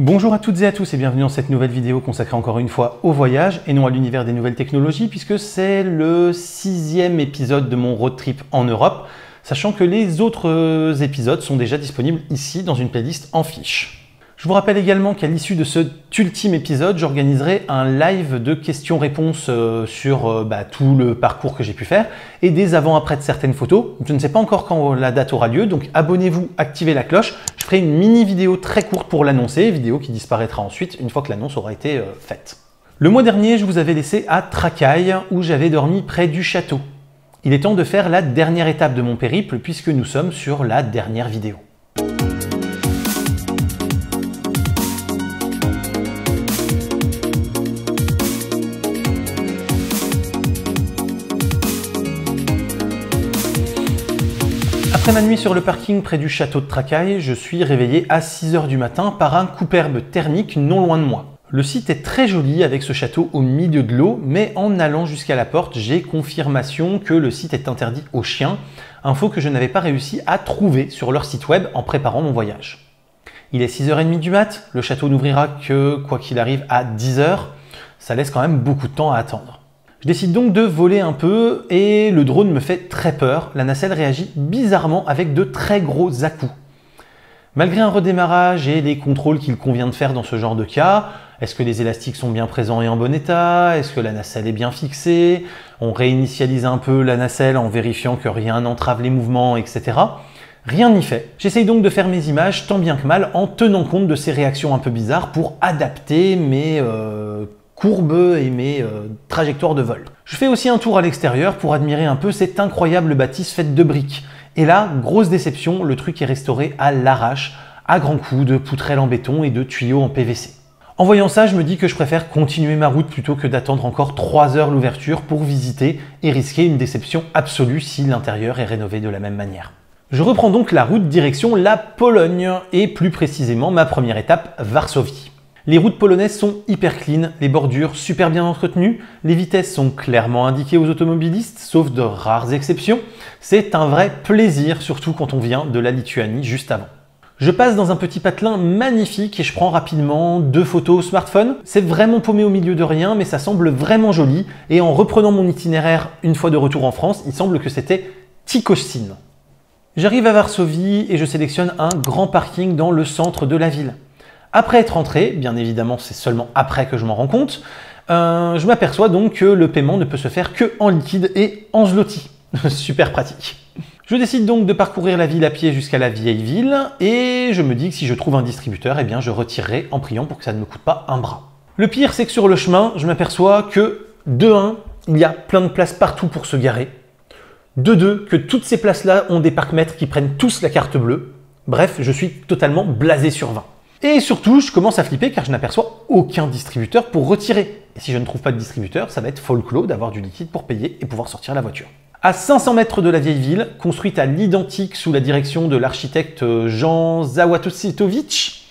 Bonjour à toutes et à tous et bienvenue dans cette nouvelle vidéo consacrée encore une fois au voyage et non à l'univers des nouvelles technologies puisque c'est le 6e épisode de mon road trip en Europe, sachant que les autres épisodes sont déjà disponibles ici dans une playlist en fiche. Je vous rappelle également qu'à l'issue de cet ultime épisode, j'organiserai un live de questions-réponses sur tout le parcours que j'ai pu faire et des avant-après de certaines photos. Je ne sais pas encore quand la date aura lieu, donc abonnez-vous, activez la cloche. Je ferai une mini vidéo très courte pour l'annoncer, vidéo qui disparaîtra ensuite une fois que l'annonce aura été faite. Le mois dernier, je vous avais laissé à Trakai où j'avais dormi près du château. Il est temps de faire la dernière étape de mon périple puisque nous sommes sur la dernière vidéo. Après ma nuit sur le parking près du château de Trakai, je suis réveillé à 6 h du matin par un couperbe thermique non loin de moi. Le site est très joli avec ce château au milieu de l'eau, mais en allant jusqu'à la porte, j'ai confirmation que le site est interdit aux chiens, info que je n'avais pas réussi à trouver sur leur site web en préparant mon voyage. Il est 6 h 30 du mat, le château n'ouvrira que, quoi qu'il arrive, à 10 h. Ça laisse quand même beaucoup de temps à attendre. Je décide donc de voler un peu et le drone me fait très peur. La nacelle réagit bizarrement avec de très gros à-coups. Malgré un redémarrage et les contrôles qu'il convient de faire dans ce genre de cas, est-ce que les élastiques sont bien présents et en bon état? Est-ce que la nacelle est bien fixée? On réinitialise un peu la nacelle en vérifiant que rien n'entrave les mouvements, etc. Rien n'y fait. J'essaye donc de faire mes images tant bien que mal en tenant compte de ces réactions un peu bizarres pour adapter mes courbes et mes trajectoires de vol. Je fais aussi un tour à l'extérieur pour admirer un peu cette incroyable bâtisse faite de briques. Et là, grosse déception, le truc est restauré à l'arrache, à grands coups de poutrelles en béton et de tuyaux en PVC. En voyant ça, je me dis que je préfère continuer ma route plutôt que d'attendre encore 3 heures l'ouverture pour visiter et risquer une déception absolue si l'intérieur est rénové de la même manière. Je reprends donc la route direction la Pologne et plus précisément ma première étape, Varsovie. Les routes polonaises sont hyper clean, les bordures super bien entretenues, les vitesses sont clairement indiquées aux automobilistes, sauf de rares exceptions. C'est un vrai plaisir, surtout quand on vient de la Lituanie juste avant. Je passe dans un petit patelin magnifique et je prends rapidement 2 photos au smartphone. C'est vraiment paumé au milieu de rien, mais ça semble vraiment joli. Et en reprenant mon itinéraire une fois de retour en France, il semble que c'était Tykocin. J'arrive à Varsovie et je sélectionne un grand parking dans le centre de la ville. Après être rentré, bien évidemment c'est seulement après que je m'en rends compte, je m'aperçois donc que le paiement ne peut se faire que en liquide et en zloty. Super pratique. Je décide donc de parcourir la ville à pied jusqu'à la vieille ville et je me dis que si je trouve un distributeur, eh bien je retirerai en priant pour que ça ne me coûte pas un bras. Le pire c'est que sur le chemin, je m'aperçois que de 1, il y a plein de places partout pour se garer. De 2, que toutes ces places-là ont des parcs-mètres qui prennent tous la carte bleue. Bref, je suis totalement blasé sur 20. Et surtout, je commence à flipper car je n'aperçois aucun distributeur pour retirer. Et si je ne trouve pas de distributeur, ça va être folklore d'avoir du liquide pour payer et pouvoir sortir la voiture. À 500 mètres de la vieille ville, construite à l'identique sous la direction de l'architecte Jan Zawatowicz,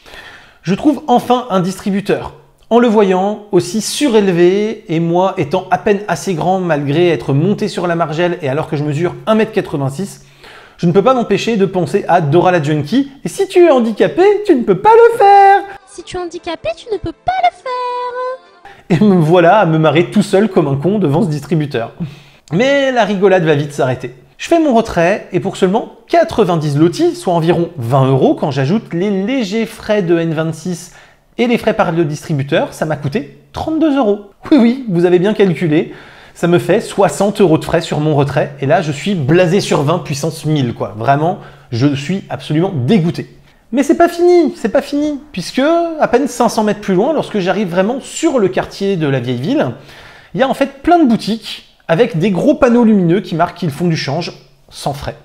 je trouve enfin un distributeur. En le voyant, aussi surélevé, et moi étant à peine assez grand malgré être monté sur la margelle et alors que je mesure 1,86 m, je ne peux pas m'empêcher de penser à Dora la Junkie. Et si tu es handicapé, tu ne peux pas le faire. Si tu es handicapé, tu ne peux pas le faire. Et me voilà à me marrer tout seul comme un con devant ce distributeur. Mais la rigolade va vite s'arrêter. Je fais mon retrait et pour seulement 90 zloty, soit environ 20 € quand j'ajoute les légers frais de N26 et les frais par le distributeur, ça m'a coûté 32 €. Oui, vous avez bien calculé. Ça me fait 60 € de frais sur mon retrait. Et là, je suis blasé sur 20 puissance 1000, quoi. Vraiment, je suis absolument dégoûté. Mais c'est pas fini, puisque à peine 500 mètres plus loin, lorsque j'arrive vraiment sur le quartier de la vieille ville, il y a en fait plein de boutiques avec des gros panneaux lumineux qui marquent qu'ils font du change sans frais.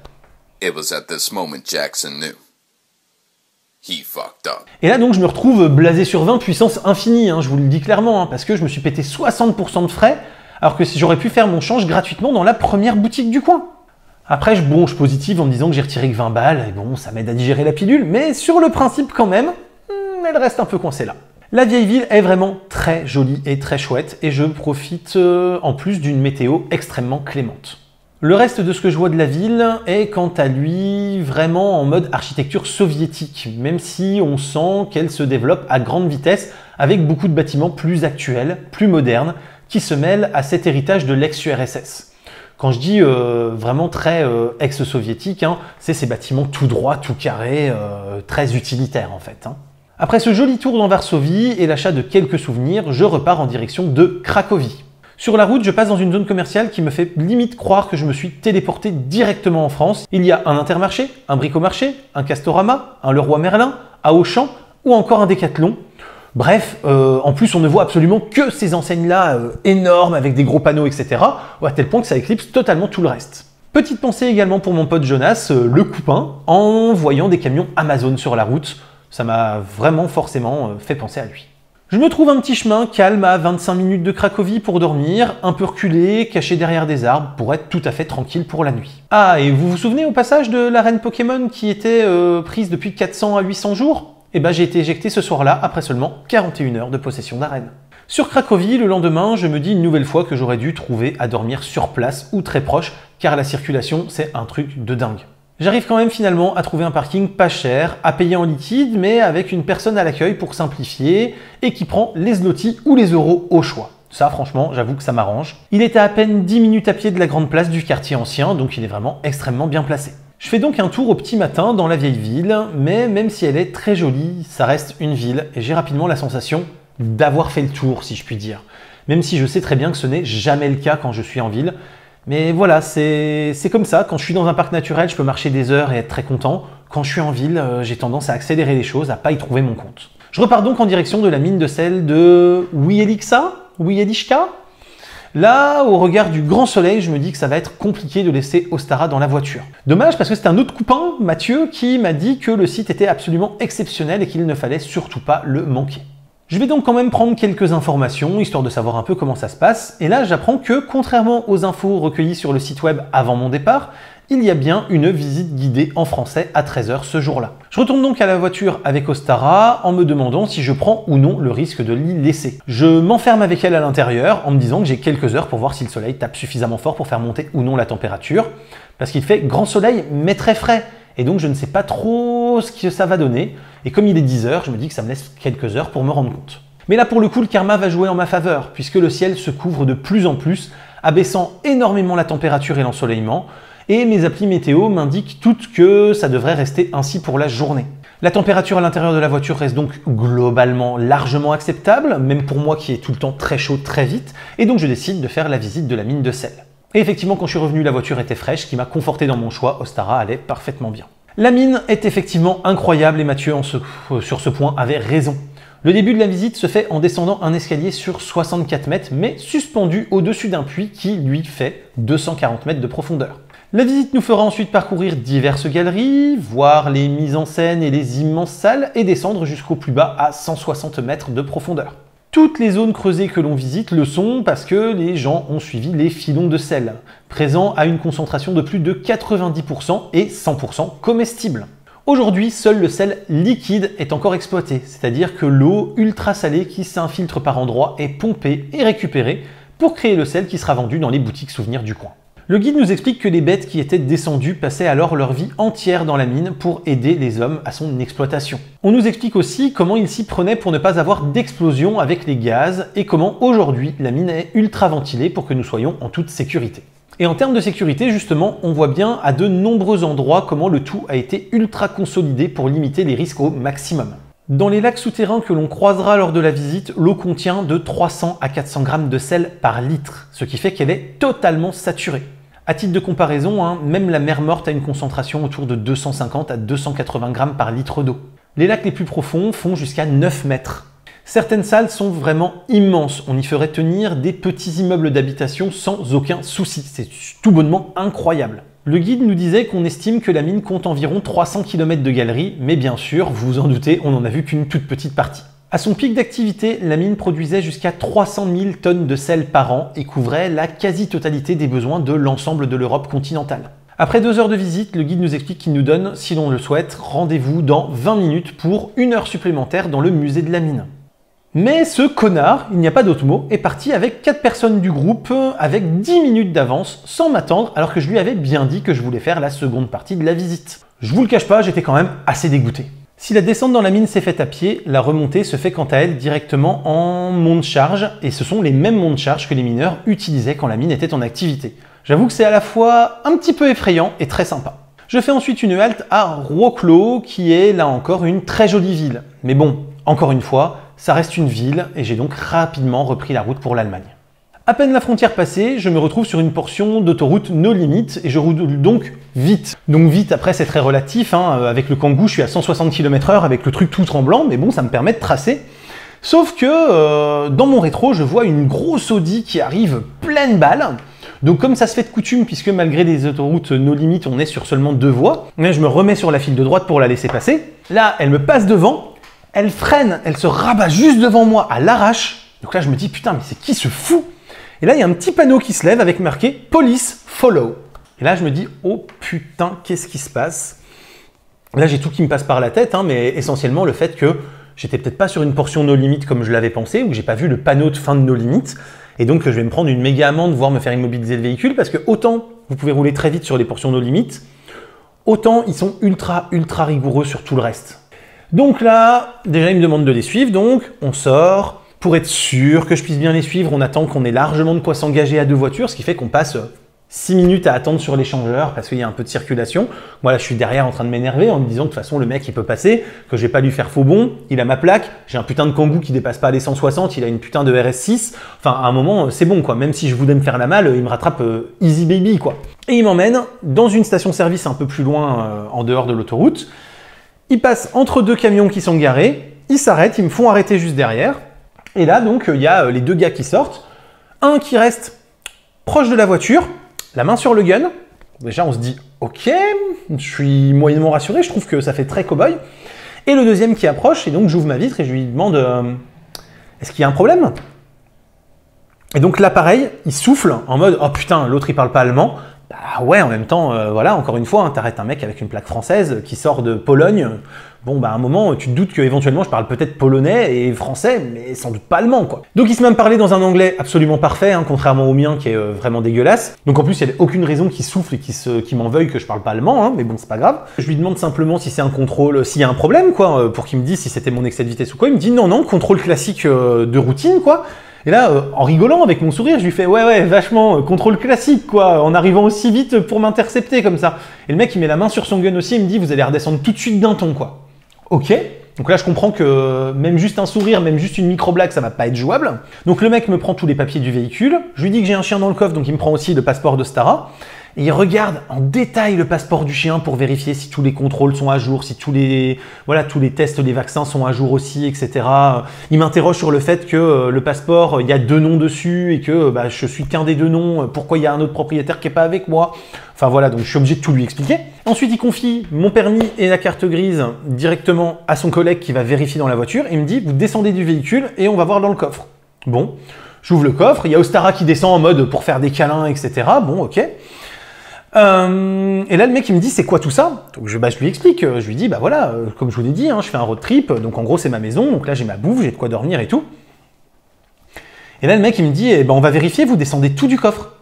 It was at this moment Jackson knew. He fucked up. Et là donc je me retrouve blasé sur 20 puissance infinie, je vous le dis clairement, parce que je me suis pété 60 % de frais, alors que j'aurais pu faire mon change gratuitement dans la première boutique du coin. Après, je positive en me disant que j'ai retiré que 20 balles, et bon, ça m'aide à digérer la pilule, mais sur le principe quand même, elle reste un peu coincée là. La vieille ville est vraiment très jolie et très chouette, et je profite en plus d'une météo extrêmement clémente. Le reste de ce que je vois de la ville est quant à lui vraiment en mode architecture soviétique, même si on sent qu'elle se développe à grande vitesse avec beaucoup de bâtiments plus actuels, plus modernes, qui se mêlent à cet héritage de l'ex-URSS. Quand je dis vraiment très ex-soviétique, c'est ces bâtiments tout droits, tout carrés, très utilitaires en fait. Après ce joli tour dans Varsovie et l'achat de quelques souvenirs, je repars en direction de Cracovie. Sur la route, je passe dans une zone commerciale qui me fait limite croire que je me suis téléporté directement en France. Il y a un Intermarché, un Bricomarché, un Castorama, un Leroy Merlin, un Auchan ou encore un Décathlon. Bref, en plus on ne voit absolument que ces enseignes-là énormes avec des gros panneaux, etc. À tel point que ça éclipse totalement tout le reste. Petite pensée également pour mon pote Jonas, le coupin, en voyant des camions Amazon sur la route. Ça m'a vraiment forcément fait penser à lui. Je me trouve un petit chemin calme à 25 minutes de Cracovie pour dormir, un peu reculé, caché derrière des arbres pour être tout à fait tranquille pour la nuit. Ah, et vous vous souvenez au passage de la reine Pokémon qui était prise depuis 400 à 800 jours ? Eh ben j'ai été éjecté ce soir-là après seulement 41 heures de possession d'arène. Sur Cracovie, le lendemain, je me dis une nouvelle fois que j'aurais dû trouver à dormir sur place ou très proche, car la circulation c'est un truc de dingue. J'arrive quand même finalement à trouver un parking pas cher, à payer en liquide, mais avec une personne à l'accueil pour simplifier, et qui prend les zlotys ou les euros au choix. Ça, franchement, j'avoue que ça m'arrange. Il est à peine 10 minutes à pied de la grande place du quartier ancien, donc il est vraiment extrêmement bien placé. Je fais donc un tour au petit matin dans la vieille ville, mais même si elle est très jolie, ça reste une ville, et j'ai rapidement la sensation d'avoir fait le tour, si je puis dire. Même si je sais très bien que ce n'est jamais le cas quand je suis en ville. Mais voilà, c'est comme ça. Quand je suis dans un parc naturel, je peux marcher des heures et être très content. Quand je suis en ville, j'ai tendance à accélérer les choses, à pas y trouver mon compte. Je repars donc en direction de la mine de sel de Wieliczka. Là, au regard du grand soleil, je me dis que ça va être compliqué de laisser Ostara dans la voiture. Dommage parce que c'est un autre copain, Mathieu, qui m'a dit que le site était absolument exceptionnel et qu'il ne fallait surtout pas le manquer. Je vais donc quand même prendre quelques informations, histoire de savoir un peu comment ça se passe, et là j'apprends que, contrairement aux infos recueillies sur le site web avant mon départ, il y a bien une visite guidée en français à 13 h ce jour-là. Je retourne donc à la voiture avec Ostara en me demandant si je prends ou non le risque de l'y laisser. Je m'enferme avec elle à l'intérieur en me disant que j'ai quelques heures pour voir si le soleil tape suffisamment fort pour faire monter ou non la température, parce qu'il fait grand soleil mais très frais. Et donc je ne sais pas trop ce que ça va donner. Et comme il est 10 h, je me dis que ça me laisse quelques heures pour me rendre compte. Mais là pour le coup, le karma va jouer en ma faveur, puisque le ciel se couvre de plus en plus, abaissant énormément la température et l'ensoleillement, et mes applis météo m'indiquent toutes que ça devrait rester ainsi pour la journée. La température à l'intérieur de la voiture reste donc globalement largement acceptable, même pour moi qui est tout le temps très chaud très vite, et donc je décide de faire la visite de la mine de sel. Et effectivement, quand je suis revenu, la voiture était fraîche, ce qui m'a conforté dans mon choix. Ostara allait parfaitement bien. La mine est effectivement incroyable et Mathieu, sur ce point, avait raison. Le début de la visite se fait en descendant un escalier sur 64 mètres, mais suspendu au-dessus d'un puits qui, lui, fait 240 mètres de profondeur. La visite nous fera ensuite parcourir diverses galeries, voir les mises en scène et les immenses salles, et descendre jusqu'au plus bas à 160 mètres de profondeur. Toutes les zones creusées que l'on visite le sont parce que les gens ont suivi les filons de sel, présents à une concentration de plus de 90% et 100% comestibles. Aujourd'hui, seul le sel liquide est encore exploité, c'est-à-dire que l'eau ultra salée qui s'infiltre par endroits est pompée et récupérée pour créer le sel qui sera vendu dans les boutiques souvenirs du coin. Le guide nous explique que les bêtes qui étaient descendues passaient alors leur vie entière dans la mine pour aider les hommes à son exploitation. On nous explique aussi comment ils s'y prenaient pour ne pas avoir d'explosion avec les gaz et comment aujourd'hui la mine est ultra ventilée pour que nous soyons en toute sécurité. Et en termes de sécurité, justement, on voit bien à de nombreux endroits comment le tout a été ultra consolidé pour limiter les risques au maximum. Dans les lacs souterrains que l'on croisera lors de la visite, l'eau contient de 300 à 400 grammes de sel par litre, ce qui fait qu'elle est totalement saturée. À titre de comparaison, même la mer Morte a une concentration autour de 250 à 280 grammes par litre d'eau. Les lacs les plus profonds font jusqu'à 9 mètres. Certaines salles sont vraiment immenses, on y ferait tenir des petits immeubles d'habitation sans aucun souci, c'est tout bonnement incroyable. Le guide nous disait qu'on estime que la mine compte environ 300 km de galeries, mais bien sûr, vous vous en doutez, on n'en a vu qu'une toute petite partie. À son pic d'activité, la mine produisait jusqu'à 300 000 tonnes de sel par an et couvrait la quasi-totalité des besoins de l'ensemble de l'Europe continentale. Après 2 heures de visite, le guide nous explique qu'il nous donne, si l'on le souhaite, rendez-vous dans 20 minutes pour 1 heure supplémentaire dans le musée de la mine. Mais ce connard, il n'y a pas d'autre mot, est parti avec 4 personnes du groupe, avec 10 minutes d'avance, sans m'attendre, alors que je lui avais bien dit que je voulais faire la seconde partie de la visite. Je vous le cache pas, j'étais quand même assez dégoûté. Si la descente dans la mine s'est faite à pied, la remontée se fait quant à elle directement en monte-charge, et ce sont les mêmes monte-charges que les mineurs utilisaient quand la mine était en activité. J'avoue que c'est à la fois un petit peu effrayant et très sympa. Je fais ensuite une halte à Wrocław, qui est là encore une très jolie ville. Mais bon, encore une fois, ça reste une ville et j'ai donc rapidement repris la route pour l'Allemagne. À peine la frontière passée, je me retrouve sur une portion d'autoroute no limit et je roule donc vite. Donc vite, après c'est très relatif, hein. Avec le Kangoo je suis à 160 km/h avec le truc tout tremblant, mais bon ça me permet de tracer. Sauf que dans mon rétro, je vois une grosse Audi qui arrive pleine balle. Donc comme ça se fait de coutume, puisque malgré des autoroutes no limit, on est sur seulement 2 voies, je me remets sur la file de droite pour la laisser passer. Là, elle me passe devant. Elle freine, elle se rabat juste devant moi à l'arrache. Donc là, je me dis, putain, mais c'est qui ce fou? Et là, il y a un petit panneau qui se lève avec marqué « Police Follow ». Et là, je me dis, oh putain, qu'est-ce qui se passe? Là, j'ai tout qui me passe par la tête, hein, mais essentiellement le fait que j'étais peut-être pas sur une portion no limit comme je l'avais pensé, ou j'ai pas vu le panneau de fin de no limit, et donc je vais me prendre une méga amende, voire me faire immobiliser le véhicule, parce que autant vous pouvez rouler très vite sur les portions no limit, autant ils sont ultra rigoureux sur tout le reste. Donc là, déjà, ils me demandent de les suivre, donc on sort. Pour être sûr que je puisse bien les suivre, on attend qu'on ait largement de quoi s'engager à 2 voitures, ce qui fait qu'on passe 6 minutes à attendre sur l'échangeur parce qu'il y a un peu de circulation. Moi, là, je suis derrière en train de m'énerver en me disant que de toute façon, le mec, il peut passer, que je vais pas lui faire faux bon, il a ma plaque, j'ai un putain de Kangoo qui dépasse pas les 160, il a une putain de RS6. Enfin, à un moment, c'est bon, quoi. Même si je voulais me faire la malle, il me rattrape easy baby, quoi. Et il m'emmène dans une station-service un peu plus loin, en dehors de l'autoroute. Ils passent entre 2 camions qui sont garés, ils s'arrêtent, ils me font arrêter juste derrière. Et là, donc, il y a les 2 gars qui sortent. Un qui reste proche de la voiture, la main sur le gun. Déjà, on se dit, ok, je suis moyennement rassuré, je trouve que ça fait très cow-boy. Et le deuxième qui approche, et donc j'ouvre ma vitre et je lui demande, est-ce qu'il y a un problème? Et donc là, pareil, il souffle en mode, oh putain, l'autre il parle pas allemand. Bah ouais, en même temps, voilà, encore une fois, hein, t'arrêtes un mec avec une plaque française qui sort de Pologne. Bon, bah à un moment, tu te doutes qu'éventuellement, je parle peut-être polonais et français, mais sans doute pas allemand, quoi. Donc il se met à me parler dans un anglais absolument parfait, hein, contrairement au mien qui est vraiment dégueulasse. Donc en plus, il n'y avait aucune raison qu'il souffle et qu'il m'en veuille que je parle pas allemand, hein, mais bon, c'est pas grave. Je lui demande simplement si c'est un contrôle, s'il y a un problème, quoi, pour qu'il me dise si c'était mon excès de vitesse ou quoi. Il me dit non, non, contrôle classique de routine, quoi. Et là, en rigolant avec mon sourire, je lui fais ouais, vachement, contrôle classique, quoi, en arrivant aussi vite pour m'intercepter comme ça. Et le mec, il met la main sur son gun aussi, il me dit vous allez redescendre tout de suite d'un ton, quoi. Ok. Donc là, je comprends que même juste un sourire, même juste une micro-blague, ça va pas être jouable. Donc le mec me prend tous les papiers du véhicule. Je lui dis que j'ai un chien dans le coffre, donc il me prend aussi le passeport de Stara. Et il regarde en détail le passeport du chien pour vérifier si tous les contrôles sont à jour, si tous les tests, les vaccins sont à jour aussi, etc. Il m'interroge sur le fait que le passeport, il y a 2 noms dessus et que bah, je suis qu'un des 2 noms, pourquoi il y a un autre propriétaire qui n'est pas avec moi. Enfin voilà, donc je suis obligé de tout lui expliquer. Ensuite, il confie mon permis et la carte grise directement à son collègue qui va vérifier dans la voiture. Il me dit, vous descendez du véhicule et on va voir dans le coffre. Bon, j'ouvre le coffre, il y a Ostara qui descend en mode pour faire des câlins, etc. Bon, ok. Et là, le mec, il me dit, c'est quoi tout ça? Donc, je lui explique. Je lui dis, bah voilà, comme je vous l'ai dit, hein, je fais un road trip. Donc, en gros, c'est ma maison. Donc là, j'ai ma bouffe, j'ai de quoi dormir et tout. Et là, le mec, il me dit, eh ben, on va vérifier, vous descendez tout du coffre.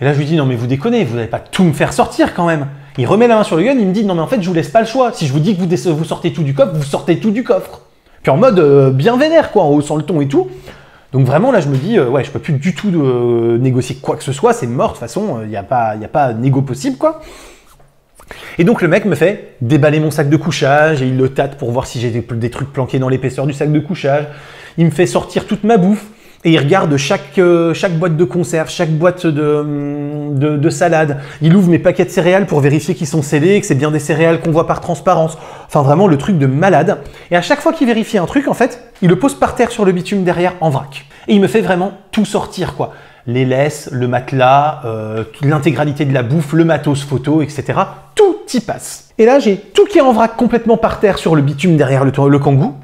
Et là, je lui dis, non, mais vous déconnez, vous n'allez pas tout me faire sortir quand même. Il remet la main sur le gun, il me dit, non, mais en fait, je vous laisse pas le choix. Si je vous dis que vous sortez tout du coffre, vous sortez tout du coffre. Puis en mode bien vénère, quoi, en haussant le ton et tout. Donc vraiment, là, je me dis, ouais, je peux plus du tout négocier quoi que ce soit, c'est mort, de toute façon, il n'y a pas négo possible, quoi. Et donc, le mec me fait déballer mon sac de couchage et il le tâte pour voir si j'ai des trucs planqués dans l'épaisseur du sac de couchage. Il me fait sortir toute ma bouffe et il regarde chaque boîte de conserve, chaque boîte de salade. Il ouvre mes paquets de céréales pour vérifier qu'ils sont scellés, que c'est bien des céréales qu'on voit par transparence. Enfin, vraiment, le truc de malade. Et à chaque fois qu'il vérifie un truc, en fait, il le pose par terre sur le bitume derrière en vrac. Et il me fait vraiment tout sortir, quoi. Les laisses, le matelas, l'intégralité de la bouffe, le matos photo, etc. Tout y passe. Et là, j'ai tout qui est en vrac complètement par terre sur le bitume derrière le Kangoo.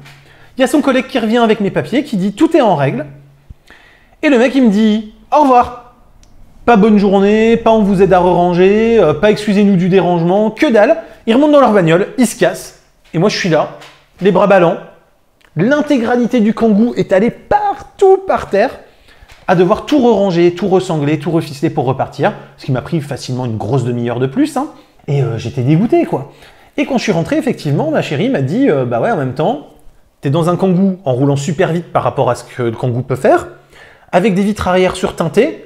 Il y a son collègue qui revient avec mes papiers, qui dit tout est en règle. Et le mec, il me dit au revoir. Pas bonne journée, pas on vous aide à ranger, pas excusez-nous du dérangement, que dalle. Ils remontent dans leur bagnole, ils se cassent. Et moi, je suis là, les bras ballants. L'intégralité du Kangoo est allée partout par terre, à devoir tout re-ranger, tout resangler, tout reficeler pour repartir, ce qui m'a pris facilement une grosse demi-heure de plus, hein. Et j'étais dégoûté, quoi. Et quand je suis rentré, effectivement, ma chérie m'a dit bah ouais, en même temps, t'es dans un Kangoo en roulant super vite par rapport à ce que le Kangoo peut faire, avec des vitres arrière surteintées,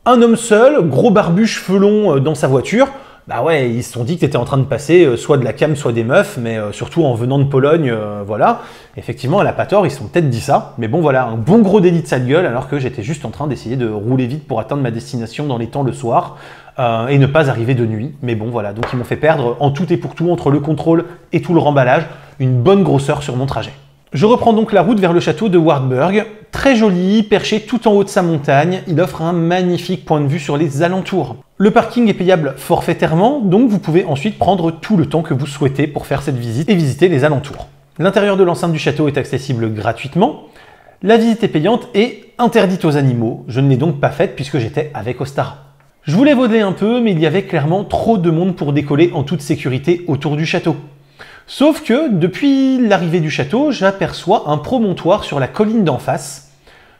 un homme seul, gros barbu, cheveux longs dans sa voiture. Bah ouais, ils se sont dit que t'étais en train de passer soit de la cam, soit des meufs, mais surtout en venant de Pologne, voilà. Effectivement, elle a pas tort, ils se sont peut-être dit ça, mais bon voilà, un bon gros délit de sale gueule, alors que j'étais juste en train d'essayer de rouler vite pour atteindre ma destination dans les temps le soir, et ne pas arriver de nuit. Mais bon voilà, donc ils m'ont fait perdre en tout et pour tout, entre le contrôle et tout le remballage, une bonne grosseur sur mon trajet. Je reprends donc la route vers le château de Wartburg. Très joli, perché tout en haut de sa montagne, il offre un magnifique point de vue sur les alentours. Le parking est payable forfaitairement, donc vous pouvez ensuite prendre tout le temps que vous souhaitez pour faire cette visite et visiter les alentours. L'intérieur de l'enceinte du château est accessible gratuitement. La visite est payante et interdite aux animaux. Je ne l'ai donc pas faite puisque j'étais avec Ostara. Je voulais voler un peu, mais il y avait clairement trop de monde pour décoller en toute sécurité autour du château. Sauf que, depuis l'arrivée du château, j'aperçois un promontoire sur la colline d'en face.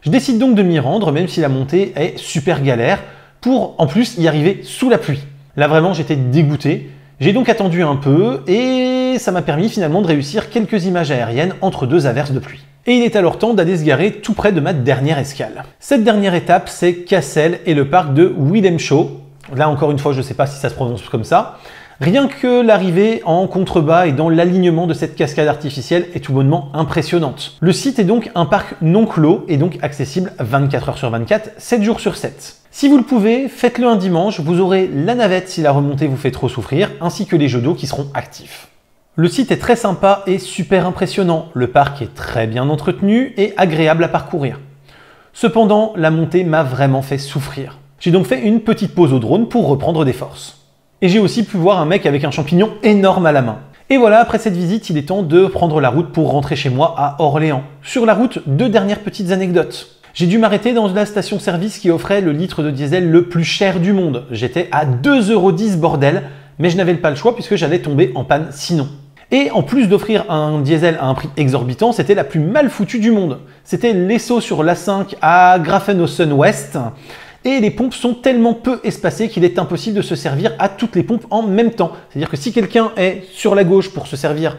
Je décide donc de m'y rendre, même si la montée est super galère, pour en plus y arriver sous la pluie. Là vraiment, j'étais dégoûté. J'ai donc attendu un peu, et ça m'a permis finalement de réussir quelques images aériennes entre deux averses de pluie. Et il est alors temps d'aller se garer tout près de ma dernière escale. Cette dernière étape, c'est Cassel et le parc de Wilhelmshöhe. Là encore une fois, je ne sais pas si ça se prononce comme ça. Rien que l'arrivée en contrebas et dans l'alignement de cette cascade artificielle est tout bonnement impressionnante. Le site est donc un parc non clos et donc accessible 24 heures sur 24, 7 jours sur 7. Si vous le pouvez, faites-le un dimanche, vous aurez la navette si la remontée vous fait trop souffrir, ainsi que les jeux d'eau qui seront actifs. Le site est très sympa et super impressionnant, le parc est très bien entretenu et agréable à parcourir. Cependant, la montée m'a vraiment fait souffrir. J'ai donc fait une petite pause au drone pour reprendre des forces. Et j'ai aussi pu voir un mec avec un champignon énorme à la main. Et voilà, après cette visite, il est temps de prendre la route pour rentrer chez moi à Orléans. Sur la route, deux dernières petites anecdotes. J'ai dû m'arrêter dans la station-service qui offrait le litre de diesel le plus cher du monde. J'étais à 2,10 € bordel, mais je n'avais pas le choix puisque j'allais tomber en panne sinon. Et en plus d'offrir un diesel à un prix exorbitant, c'était la plus mal foutue du monde. C'était l'Esso sur l'A5 à Grafenhausen-Ouest. Et les pompes sont tellement peu espacées qu'il est impossible de se servir à toutes les pompes en même temps. C'est-à-dire que si quelqu'un est sur la gauche pour se servir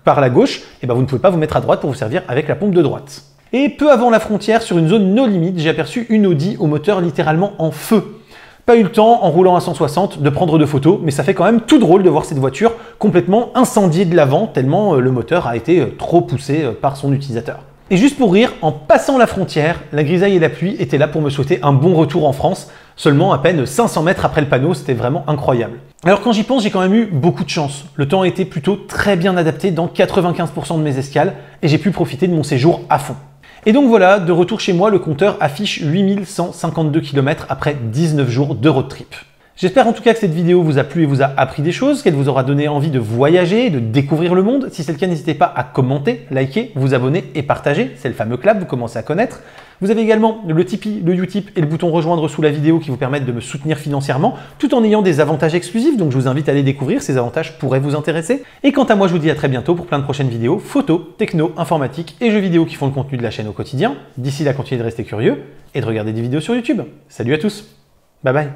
par la gauche, eh ben vous ne pouvez pas vous mettre à droite pour vous servir avec la pompe de droite. Et peu avant la frontière, sur une zone no limite, j'ai aperçu une Audi au moteur littéralement en feu. Pas eu le temps, en roulant à 160, de prendre de photos, mais ça fait quand même tout drôle de voir cette voiture complètement incendiée de l'avant, tellement le moteur a été trop poussé par son utilisateur. Et juste pour rire, en passant la frontière, la grisaille et la pluie étaient là pour me souhaiter un bon retour en France, seulement à peine 500 mètres après le panneau, c'était vraiment incroyable. Alors quand j'y pense, j'ai quand même eu beaucoup de chance. Le temps a été plutôt très bien adapté dans 95% de mes escales et j'ai pu profiter de mon séjour à fond. Et donc voilà, de retour chez moi, le compteur affiche 8152 km après 19 jours de road trip. J'espère en tout cas que cette vidéo vous a plu et vous a appris des choses, qu'elle vous aura donné envie de voyager, de découvrir le monde. Si c'est le cas, n'hésitez pas à commenter, liker, vous abonner et partager. C'est le fameux clap, vous commencez à connaître. Vous avez également le Tipeee, le Utip et le bouton rejoindre sous la vidéo qui vous permettent de me soutenir financièrement, tout en ayant des avantages exclusifs. Donc je vous invite à les découvrir, ces avantages pourraient vous intéresser. Et quant à moi, je vous dis à très bientôt pour plein de prochaines vidéos, photos, techno, informatique et jeux vidéo qui font le contenu de la chaîne au quotidien. D'ici là, continuez de rester curieux et de regarder des vidéos sur YouTube. Salut à tous, bye bye.